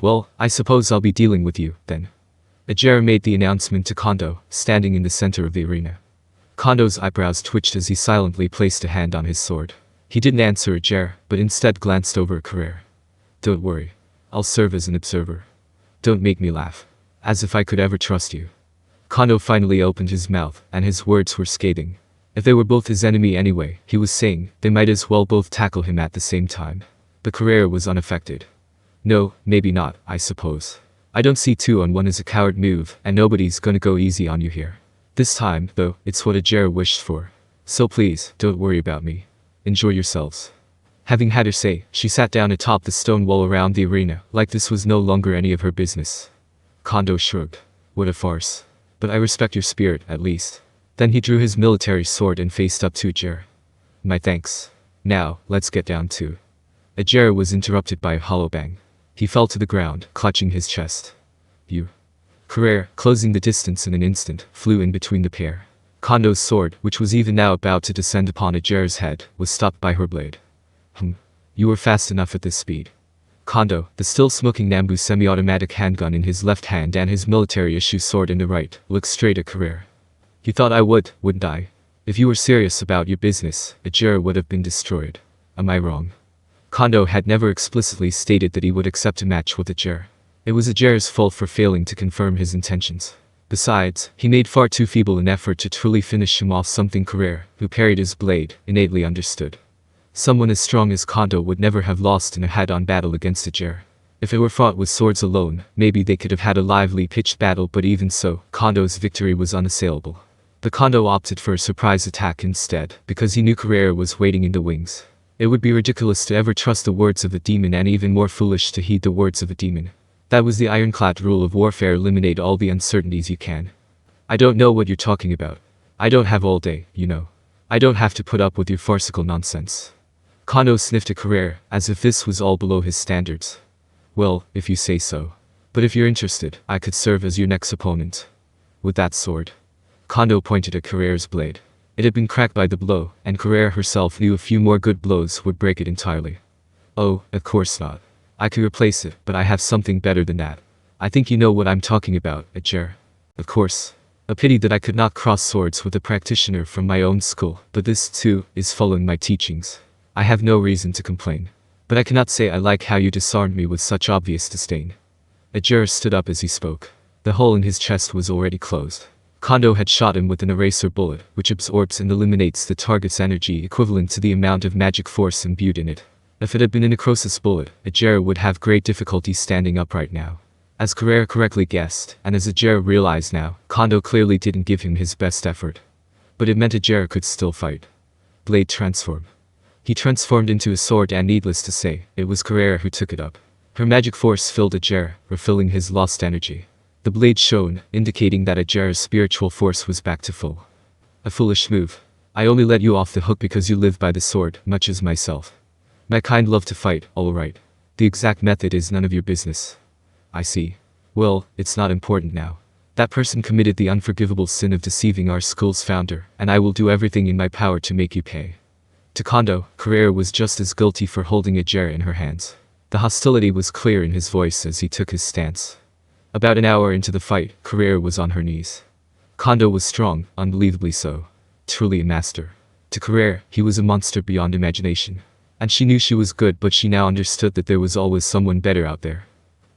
Well, I suppose I'll be dealing with you, then. Agera made the announcement to Kondo, standing in the center of the arena. Kondo's eyebrows twitched as he silently placed a hand on his sword. He didn't answer Agera, but instead glanced over at Carrera. Don't worry. I'll serve as an observer. Don't make me laugh. As if I could ever trust you. Kondo finally opened his mouth, and his words were scathing. If they were both his enemy anyway, he was saying, they might as well both tackle him at the same time. But Carrera was unaffected. No, maybe not, I suppose. I don't see 2-on-1 as a coward move, and nobody's gonna go easy on you here. This time, though, it's what Agera wished for. So please, don't worry about me. Enjoy yourselves. Having had her say, she sat down atop the stone wall around the arena, like this was no longer any of her business. Kondo shrugged. What a farce. But I respect your spirit, at least. Then he drew his military sword and faced up to Agera. My thanks. Now, let's get down to. Agera was interrupted by a hollow bang. He fell to the ground, clutching his chest. You. Carrera, closing the distance in an instant, flew in between the pair. Kondo's sword, which was even now about to descend upon Agera's head, was stopped by her blade. You were fast enough at this speed. Kondo, the still smoking Nambu semi-automatic handgun in his left hand and his military-issue sword in the right, looked straight at Carrera. You thought I would, wouldn't I? If you were serious about your business, Agera would have been destroyed. Am I wrong? Kondo had never explicitly stated that he would accept a match with Agera. It was Agera's fault for failing to confirm his intentions. Besides, he made far too feeble an effort to truly finish him off, something Carrera, who parried his blade, innately understood. Someone as strong as Kondo would never have lost in a head-on battle against Agera. If it were fought with swords alone, maybe they could have had a lively pitched battle, but even so, Kondo's victory was unassailable. But Kondo opted for a surprise attack instead, because he knew Carrera was waiting in the wings. It would be ridiculous to ever trust the words of a demon, and even more foolish to heed the words of a demon. That was the ironclad rule of warfare: eliminate all the uncertainties you can. I don't know what you're talking about. I don't have all day, you know. I don't have to put up with your farcical nonsense. Kondo sniffed at Carrera, as if this was all below his standards. Well, if you say so. But if you're interested, I could serve as your next opponent. With that sword. Kondo pointed at Carrera's blade. It had been cracked by the blow, and Carrera herself knew a few more good blows would break it entirely. Oh, of course not. I could replace it, but I have something better than that. I think you know what I'm talking about, Agera. Of course. A pity that I could not cross swords with a practitioner from my own school, but this, too, is following my teachings. I have no reason to complain. But I cannot say I like how you disarmed me with such obvious disdain. Agera stood up as he spoke. The hole in his chest was already closed. Kondo had shot him with an eraser bullet, which absorbs and eliminates the target's energy equivalent to the amount of magic force imbued in it. If it had been a necrosis bullet, Agera would have great difficulty standing upright now. As Carrera correctly guessed, and as Agera realized now, Kondo clearly didn't give him his best effort. But it meant Agera could still fight. Blade transform. He transformed into a sword, and needless to say, it was Carrera who took it up. Her magic force filled Agera, refilling his lost energy. The blade shone, indicating that Agera's spiritual force was back to full. A foolish move. I only let you off the hook because you live by the sword, much as myself. My kind love to fight, all right. The exact method is none of your business. I see. Well, it's not important now. That person committed the unforgivable sin of deceiving our school's founder, and I will do everything in my power to make you pay. To Kondo, Carrera was just as guilty for holding Agera in her hands. The hostility was clear in his voice as he took his stance. About an hour into the fight, Carrera was on her knees. Kondo was strong, unbelievably so. Truly a master. To Carrera, he was a monster beyond imagination. And she knew she was good, but she now understood that there was always someone better out there.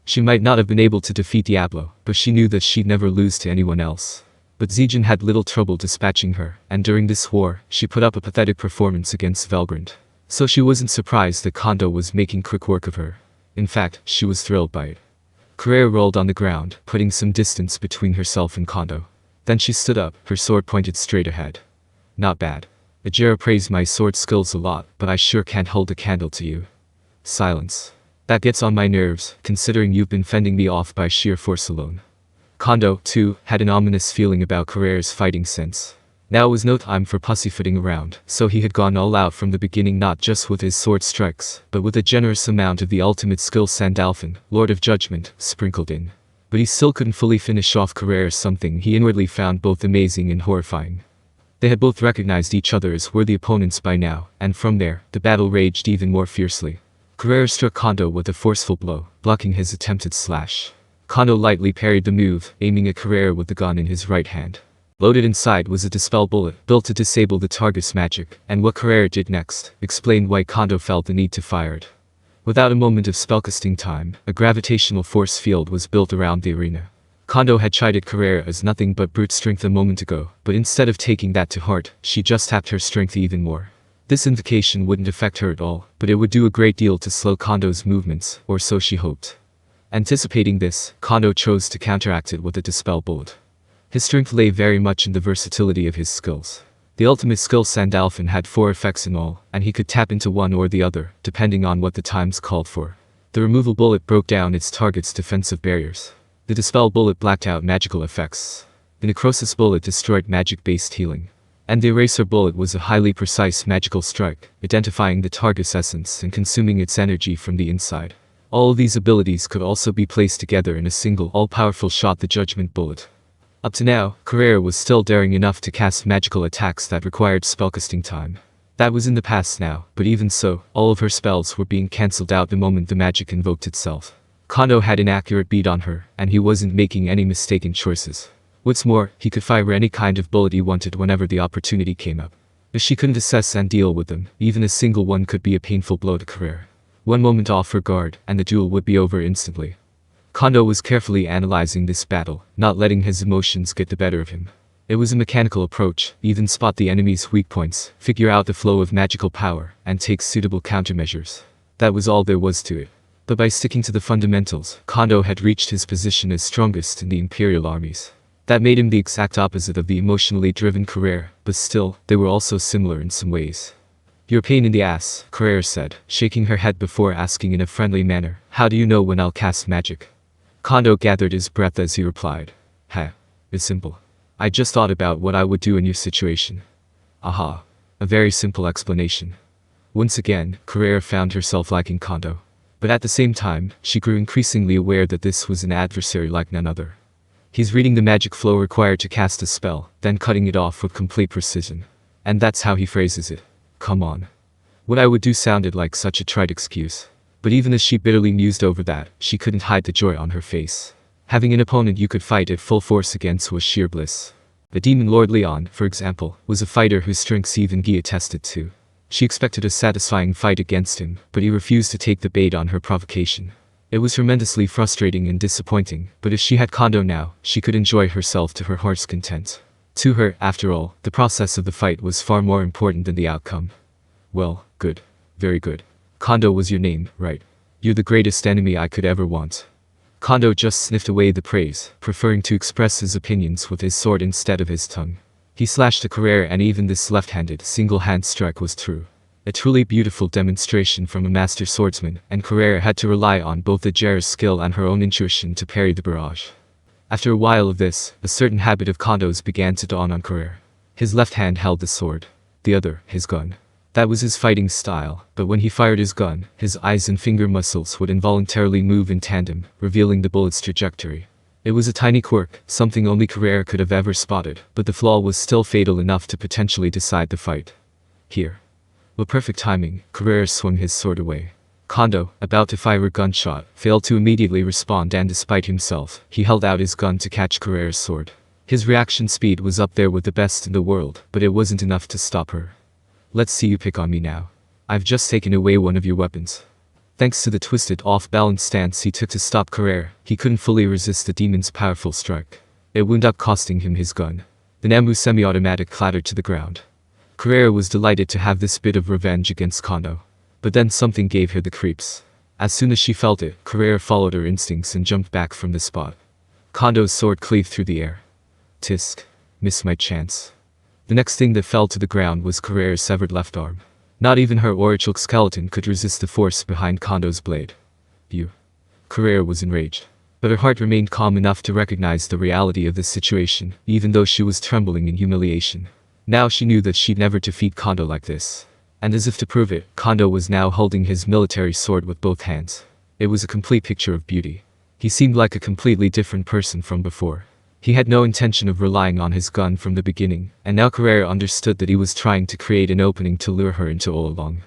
She might not have been able to defeat Diablo, but she knew that she'd never lose to anyone else. But Zijin had little trouble dispatching her, and during this war, she put up a pathetic performance against Valgrand. So she wasn't surprised that Kondo was making quick work of her. In fact, she was thrilled by it. Carrera rolled on the ground, putting some distance between herself and Kondo. Then she stood up, her sword pointed straight ahead. Not bad. Agera praised my sword skills a lot, but I sure can't hold a candle to you. Silence. That gets on my nerves, considering you've been fending me off by sheer force alone. Kondo, too, had an ominous feeling about Carrera's fighting sense. Now was no time for pussyfooting around, so he had gone all out from the beginning, not just with his sword strikes, but with a generous amount of the ultimate skill Sandalphon, Lord of Judgment, sprinkled in. But he still couldn't fully finish off Carrera, something he inwardly found both amazing and horrifying. They had both recognized each other as worthy opponents by now, and from there, the battle raged even more fiercely. Carrera struck Kondo with a forceful blow, blocking his attempted slash. Kondo lightly parried the move, aiming at Carrera with the gun in his right hand. Loaded inside was a dispel bullet, built to disable the target's magic, and what Carrera did next explained why Kondo felt the need to fire it. Without a moment of spellcasting time, a gravitational force field was built around the arena. Kondo had chided Carrera as nothing but brute strength a moment ago, but instead of taking that to heart, she just tapped her strength even more. This invocation wouldn't affect her at all, but it would do a great deal to slow Kondo's movements, or so she hoped. Anticipating this, Kondo chose to counteract it with a dispel bullet. His strength lay very much in the versatility of his skills. The ultimate skill Sandalphon had 4 effects in all, and he could tap into one or the other, depending on what the times called for. The removal bullet broke down its target's defensive barriers. The dispel bullet blacked out magical effects. The necrosis bullet destroyed magic-based healing. And the eraser bullet was a highly precise magical strike, identifying the target's essence and consuming its energy from the inside. All of these abilities could also be placed together in a single all-powerful shot, the Judgment Bullet. Up to now, Carrera was still daring enough to cast magical attacks that required spellcasting time. That was in the past now, but even so, all of her spells were being cancelled out the moment the magic invoked itself. Kondo had an accurate bead on her, and he wasn't making any mistaken choices. What's more, he could fire any kind of bullet he wanted whenever the opportunity came up. If she couldn't assess and deal with them, even a single one could be a painful blow to Carrera. One moment off her guard, and the duel would be over instantly. Kondo was carefully analyzing this battle, not letting his emotions get the better of him. It was a mechanical approach, even spot the enemy's weak points, figure out the flow of magical power, and take suitable countermeasures. That was all there was to it. But by sticking to the fundamentals, Kondo had reached his position as strongest in the Imperial armies. That made him the exact opposite of the emotionally driven Carrera, but still, they were also similar in some ways. "You're a pain in the ass," Carrera said, shaking her head before asking in a friendly manner, "How do you know when I'll cast magic?" Kondo gathered his breath as he replied, "It's simple. I just thought about what I would do in your situation." Aha. A very simple explanation. Once again, Carrera found herself liking Kondo. But at the same time, she grew increasingly aware that this was an adversary like none other. He's reading the magic flow required to cast a spell, then cutting it off with complete precision. And that's how he phrases it. Come on. What I would do sounded like such a trite excuse. But even as she bitterly mused over that, she couldn't hide the joy on her face. Having an opponent you could fight at full force against was sheer bliss. The demon Lord Leon, for example, was a fighter whose strengths even Guy attested to. She expected a satisfying fight against him, but he refused to take the bait on her provocation. It was tremendously frustrating and disappointing, but if she had Kondo now, she could enjoy herself to her heart's content. To her, after all, the process of the fight was far more important than the outcome. Well, good. Very good. Kondo was your name, right? You're the greatest enemy I could ever want. Kondo just sniffed away the praise, preferring to express his opinions with his sword instead of his tongue. He slashed the Carrera, and even this left-handed, single-hand strike was true. A truly beautiful demonstration from a master swordsman, and Carrera had to rely on both Agera's skill and her own intuition to parry the barrage. After a while of this, a certain habit of Kondo's began to dawn on Carrera. His left hand held the sword. The other, his gun. That was his fighting style, but when he fired his gun, his eyes and finger muscles would involuntarily move in tandem, revealing the bullet's trajectory. It was a tiny quirk, something only Carrera could have ever spotted, but the flaw was still fatal enough to potentially decide the fight. Here. With perfect timing, Carrera swung his sword away. Kondo, about to fire a gunshot, failed to immediately respond, and despite himself, he held out his gun to catch Carrera's sword. His reaction speed was up there with the best in the world, but it wasn't enough to stop her. "Let's see you pick on me now. I've just taken away one of your weapons." Thanks to the twisted, off-balance stance he took to stop Carrera, he couldn't fully resist the demon's powerful strike. It wound up costing him his gun. The Nambu semi-automatic clattered to the ground. Carrera was delighted to have this bit of revenge against Kondo. But then something gave her the creeps. As soon as she felt it, Carrera followed her instincts and jumped back from the spot. Kondo's sword cleaved through the air. Tisk. Missed my chance. The next thing that fell to the ground was Carrera's severed left arm. Not even her aurical skeleton could resist the force behind Kondo's blade. "You." Carrera was enraged. But her heart remained calm enough to recognize the reality of this situation, even though she was trembling in humiliation. Now she knew that she'd never defeat Kondo like this. And as if to prove it, Kondo was now holding his military sword with both hands. It was a complete picture of beauty. He seemed like a completely different person from before. He had no intention of relying on his gun from the beginning, and now Carrera understood that he was trying to create an opening to lure her into all along.